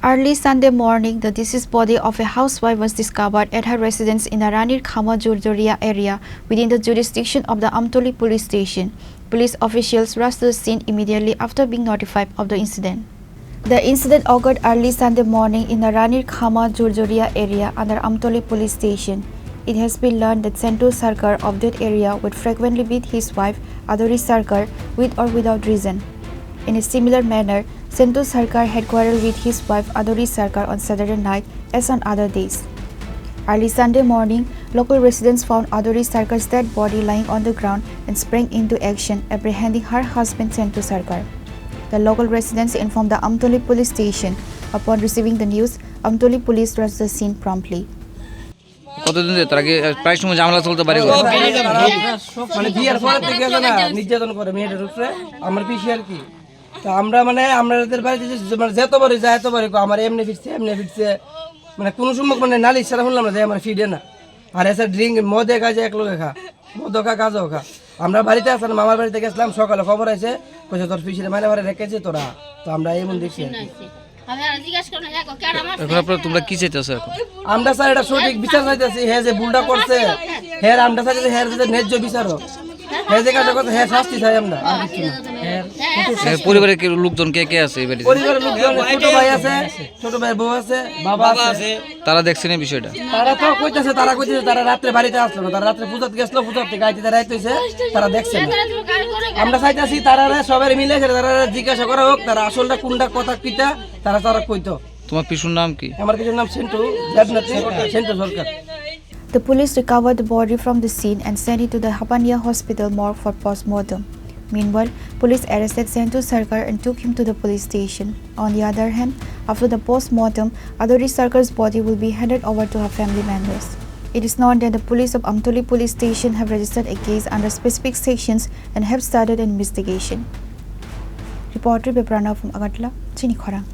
Early Sunday morning, the deceased body of a housewife was discovered at her residence in the Ranir Khama Jhurjhuria area within the jurisdiction of the Amtali Police Station. Police officials rushed to the scene immediately after being notified of the incident. The incident occurred early Sunday morning in the Ranir Khama Jhurjhuria area under Amtali Police Station. It has been learned that Sentu Sarkar of that area would frequently beat his wife, Adori Sarkar, with or without reason. In a similar manner, Sentu Sarkar had quarreled with his wife Adori Sarkar on Saturday night as on other days. Early Sunday morning, local residents found Adori Sarkar's dead body lying on the ground and sprang into action, apprehending her husband Sentu Sarkar. The local residents informed the Amtali Police Station. Upon receiving the news, Amtali Police rushed the scene promptly. কতদিন ধরে তার আগে প্রায় সময় ঝামেলা চলতে পারে মানে বিয়ের পরে থেকে না নির্যাতন করে মেয়েদের উপরে আমার পিসি আর কি তা আমরা মানে আমাদের বাড়িতে যেতে পারি যাইতে পারি আমার এমনি ফিরছে মানে কোনো সময় মানে নালিশ ছাড়া শুনলাম না যে আমার ফিডে না আর এসে ড্রিঙ্ক মদে কাজে এক লোকে খা মদ খা কাজও খা আমরা বাড়িতে আসলাম মামার বাড়িতে গেছিলাম সকালে খবর আছে কইছে তোর পিসিরে মানে মারে রেখেছে তোরা তো আমরা এমন দেখছি তোমরা কি চাইতেছো এখন? আমরা স্যার এটা সঠিক বিচার চাইতেছি হে যে ভুলটা করছে হে আমরা চাইতেছি হে যে ন্যায্য বিচারও হে যে কাজটা করছে হে শাস্তি চাই আমরা আর কিছু না। পরিবারের লোকজন কে কে আছে এই বাড়িতে? পরিবারের লোকজন ছোট ভাই আছে, ছোট ভাইয়ের বউ আছে, বাবা আছে। তারা দেখছেন এই বিষয়টা? তারা তো কইতাছে তারা রাতে বাড়িতে আসলো না, তারা রাতে পূজাতে গেছিল, পূজার থেকে আইতে রাইতে হইছে, তারা দেখছে না। আমরা চাইতাছি তারা সবাই মিলে তারা জিজ্ঞাসা করা হোক তারা আসলটা কোনটা কথা কিটা তারা কইতো। তোমার পিসুর নাম কি? আমার পিসুর নাম সেন্টু সরকার। The police recovered the body from the scene and sent it to the Hapania Hospital morgue for post-mortem. Meanwhile, police arrested Sentu Sarkar and took him to the police station. On the other hand, after the post-mortem, Adori Sarkar's body will be handed over to her family members. It is known that the police of Amtali Police Station have registered a case under specific sections and have started an investigation. Reporter Biprana from Agatla, Chini Khorang.